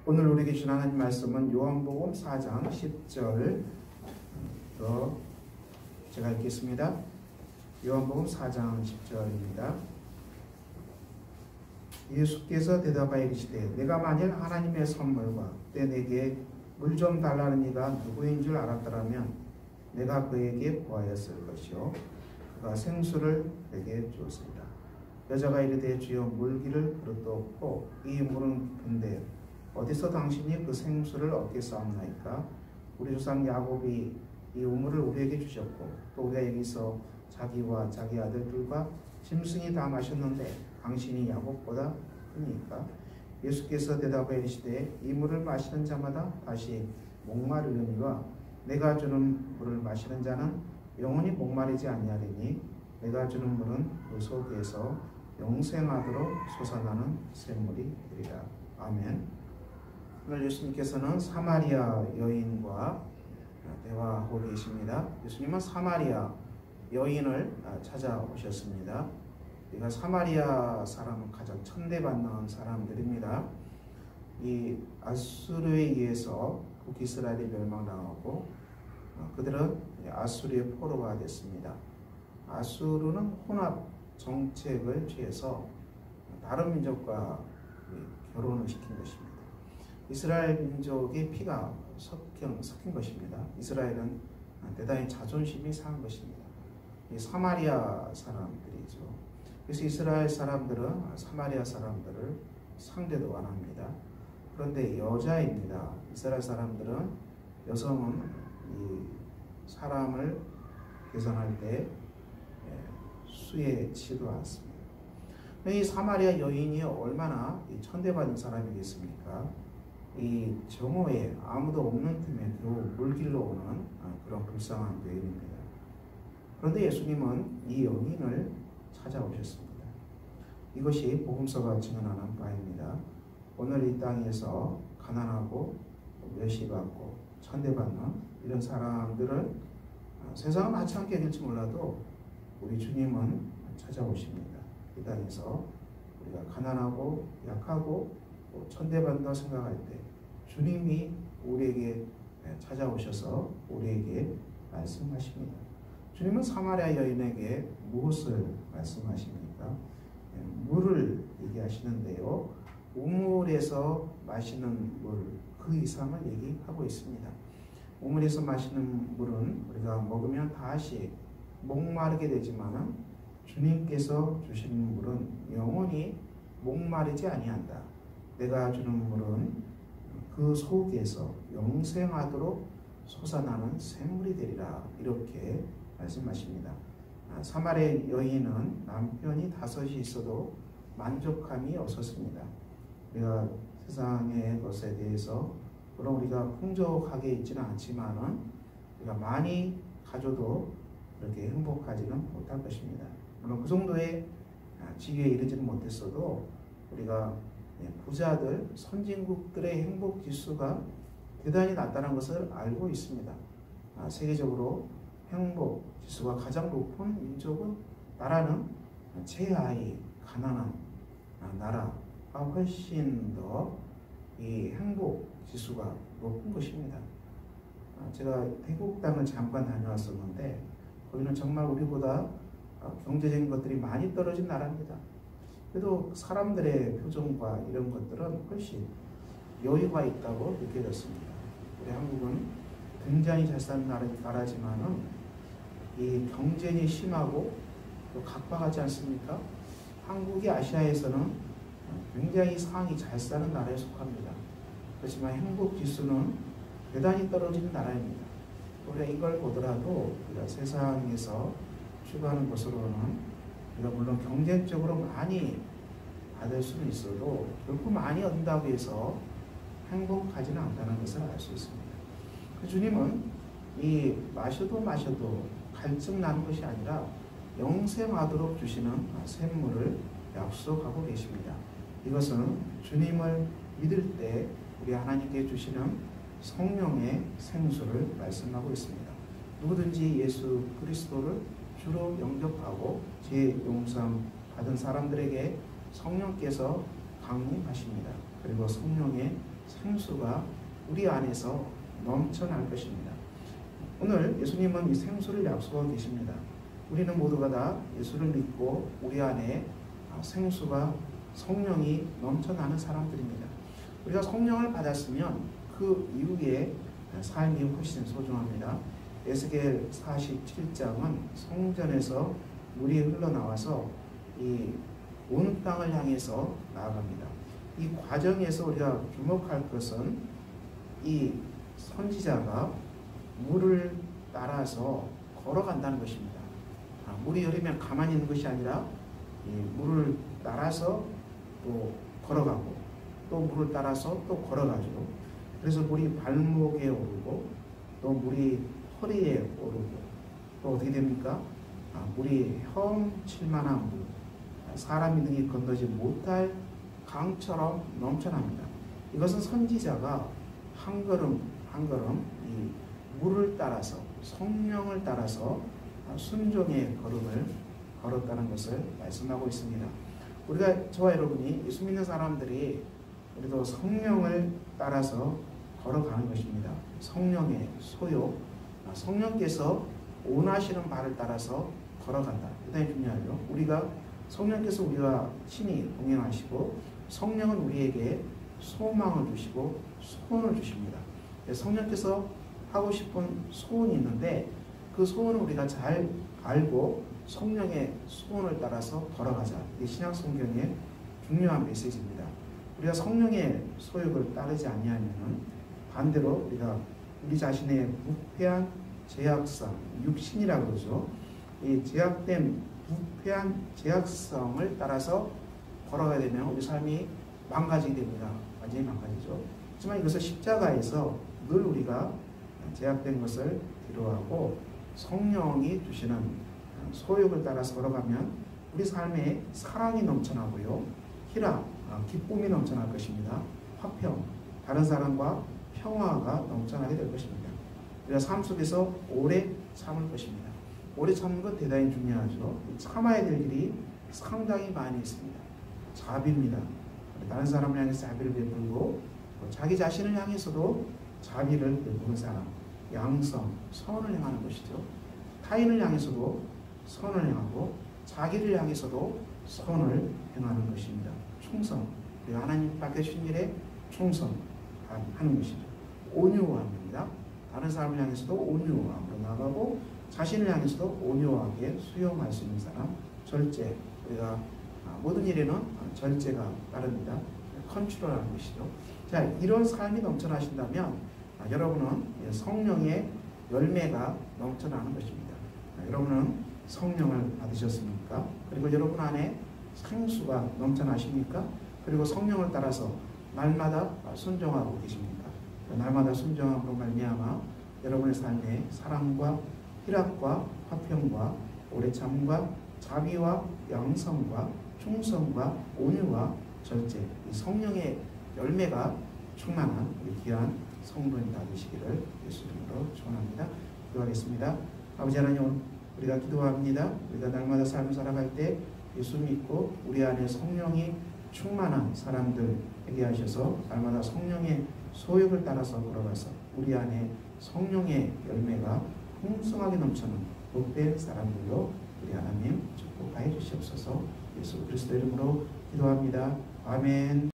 오늘 우리에게 주신 하나님 말씀은 요한복음 4장 10절로 제가 읽겠습니다. 요한복음 4장 10절입니다. 예수께서 대답하여 이르시되 내가 만일 하나님의 선물과 그때 내게 물 좀 달라는 이가 누구인 줄 알았더라면 내가 그에게 구하였을 것이요 그가 생수를 내게 주었습니다. 여자가 이르되 주여 물기를 그릇도 없고 이 물은 깊은데 어디서 당신이 그 생수를 얻겠사옵나이까? 우리 조상 야곱이 이 우물을 우리에게 주셨고 또 우리가 여기서 자기와 자기 아들들과 짐승이 다 마셨는데 당신이 야곱보다 크니까? 예수께서 대답하여 이르시되 이 물을 마시는 자마다 다시 목마르려니와 내가 주는 물을 마시는 자는 영원히 목마르지 아니하리니 내가 주는 물은 그 속에서 영생하도록 솟아나는 샘물이 되리라. 아멘. 오늘 예수님께서는 사마리아 여인과 대화하고 계십니다. 예수님은 사마리아 여인을 찾아오셨습니다. 우리가 사마리아 사람은 가장 천대받는 사람들입니다. 이 아수르에 의해서 북이스라엘이 멸망당하고 그들은 아수르의 포로가 됐습니다. 아수르는 혼합 정책을 취해서 다른 민족과 결혼을 시킨 것입니다. 이스라엘 민족의 피가 섞인 것입니다. 이스라엘은 대단히 자존심이 상한 것입니다. 이 사마리아 사람들이죠. 그래서 이스라엘 사람들은 사마리아 사람들을 상대도 안 합니다. 그런데 여자입니다. 이스라엘 사람들은 여성은 이 사람을 계산할 때 수혜치도 않습니다. 이 사마리아 여인이 얼마나 천대받은 사람이겠습니까? 이 정오에 아무도 없는 틈에 겨우 물길로 오는 그런 불쌍한 여인입니다. 그런데 예수님은 이 여인을 찾아오셨습니다. 이것이 복음서가 증언하는 바입니다. 오늘 이 땅에서 가난하고 멸시받고 천대받는 이런 사람들을 세상은 하찮게 될지 몰라도 우리 주님은 찾아오십니다. 이 땅에서 우리가 가난하고 약하고 천대받는다고 생각할 때 주님이 우리에게 찾아오셔서 우리에게 말씀하십니다. 주님은 사마리아 여인에게 무엇을 말씀하십니까? 물을 얘기하시는데요. 우물에서 마시는 물, 그 이상을 얘기하고 있습니다. 우물에서 마시는 물은 우리가 먹으면 다시 목마르게 되지만 주님께서 주시는 물은 영원히 목마르지 아니한다. 내가 주는 물은 그 속에서 영생하도록 솟아나는 샘물이 되리라. 이렇게 말씀하십니다. 사마리아 여인은 남편이 5이 있어도 만족함이 없었습니다. 우리가 세상의 것에 대해서 물론 우리가 풍족하게 있지는 않지만은 우리가 많이 가져도 그렇게 행복하지는 못할 것입니다. 물론 그 정도의 지위에 이르지는 못했어도 우리가 부자들, 선진국들의 행복 지수가 대단히 낮다는 것을 알고 있습니다. 세계적으로 행복 지수가 가장 높은 민족은 나라는 최하위 가난한 나라가 훨씬 더 이 행복 지수가 높은 것입니다. 제가 태국 땅을 잠깐 다녀왔었는데 거기는 정말 우리보다 경제적인 것들이 많이 떨어진 나라입니다. 그래도 사람들의 표정과 이런 것들은 훨씬 여유가 있다고 느껴졌습니다. 우리 한국은 굉장히 잘 사는 나라지만은 이 경쟁이 심하고 또 각박하지 않습니까? 한국이 아시아에서는 굉장히 상이 잘 사는 나라에 속합니다. 그렇지만 행복 지수는 대단히 떨어지는 나라입니다. 우리가 이걸 보더라도 우리가 세상에서 추구하는 것으로는 우리가 물론 경쟁적으로 많이 받을 수는 있어도 결코 많이 얻는다고 해서 행복하지는 않다는 것을 알 수 있습니다. 그 주님은 이 마셔도 갈증 나는 것이 아니라 영생하도록 주시는 샘물을 약속하고 계십니다. 이것은 주님을 믿을 때 우리 하나님께 주시는 성령의 생수를 말씀하고 있습니다. 누구든지 예수 그리스도를 주로 영접하고 죄 용서함 받은 사람들에게 성령께서 강림하십니다. 그리고 성령의 생수가 우리 안에서 넘쳐날 것입니다. 오늘 예수님은 이 생수를 약속하고 계십니다. 우리는 모두가 다 예수를 믿고 우리 안에 생수가 성령이 넘쳐나는 사람들입니다. 우리가 성령을 받았으면 그 이후에 삶이 훨씬 소중합니다. 에스겔 47장은 성전에서 물이 흘러나와서 이 온 땅을 향해서 나아갑니다. 이 과정에서 우리가 주목할 것은 이 선지자가 물을 따라서 걸어간다는 것입니다. 물이 흐르면 가만히 있는 것이 아니라 이 물을 따라서 또 걸어가고 또 물을 따라서 또 걸어가죠. 그래서 물이 발목에 오르고 또 물이 허리에 오르고 또 어떻게 됩니까? 물이 헤엄칠 만한 물, 사람이 능히 건너지 못할 강처럼 넘쳐납니다. 이것은 선지자가 한 걸음 한 걸음 이 물을 따라서 성령을 따라서 순종의 걸음을 걸었다는 것을 말씀하고 있습니다. 우리가 저와 여러분이 예수 믿는 사람들이 우리도 성령을 따라서 걸어가는 것입니다. 성령의 소욕, 성령께서 원하시는 바를 따라서 걸어간다. 대단히 중요하죠. 우리가 성령께서 우리와 친히 동행하시고 성령은 우리에게 소망을 주시고 소원을 주십니다. 성령께서 하고 싶은 소원이 있는데 그 소원을 우리가 잘 알고 성령의 소원을 따라서 걸어가자. 이게 신약 성경의 중요한 메시지입니다. 우리가 성령의 소욕을 따르지 아니하면 반대로 우리가 우리 자신의 부패한 제약성, 육신이라고 그러죠. 이 제약된 부패한 제약성을 따라서 걸어가야 되면 우리 삶이 망가지게 됩니다. 완전히 망가지죠. 하지만 이것을 십자가에서 늘 우리가 제약된 것을 뒤로하고 성령이 주시는 소욕을 따라서 걸어가면 우리 삶에 사랑이 넘쳐나고요. 희락, 기쁨이 넘쳐날 것입니다. 화평, 다른 사람과 평화가 넘쳐나게 될 것입니다. 우리가 삶 속에서 오래 참을 것입니다. 오래 참는 것 대단히 중요하죠. 참아야 될 일이 상당히 많이 있습니다. 자비입니다. 다른 사람을 향해서 자비를 베풀고 자기 자신을 향해서도 자비를 베푸는 사람, 양성, 선을 행하는 것이죠. 타인을 향해서도 선을 행하고 자기를 향해서도 선을 행하는 것입니다. 충성, 우리가 하나님 맡겨주신 일에 충성하는 것이죠. 온유함입니다. 다른 사람을 향해서도 온유함으로 나가고 자신을 향해서도 온유하게 수용할 수 있는 사람. 절제, 우리가 모든 일에는 절제가 따릅니다. 컨트롤하는 것이죠. 자, 이런 삶이 넘쳐나신다면 여러분은 성령의 열매가 넘쳐나는 것입니다. 여러분은 성령을 받으셨습니까? 그리고 여러분 안에 생수가 넘쳐나십니까? 그리고 성령을 따라서 날마다 순종하고 계십니까? 날마다 순종함으로 말미암아 여러분의 삶에 사랑과 희락과 화평과 오래참과 자비와 양성과 충성과 온유와 절제, 이 성령의 열매가 충만한 우리 귀한 성도님 다 되시기를 예수 이름으로 축원합니다. 기도하겠습니다. 아버지 하나님, 우리가 기도합니다. 우리가 날마다 삶을 살아갈 때 예수 믿고 우리 안에 성령이 충만한 사람들 되게 하셔서 날마다 성령의 소욕을 따라서 걸어가서 우리 안에 성령의 열매가 풍성하게 넘치는 복된 사람들로 우리 하나님 축복하여 주시옵소서. 예수 그리스도 이름으로 기도합니다. 아멘.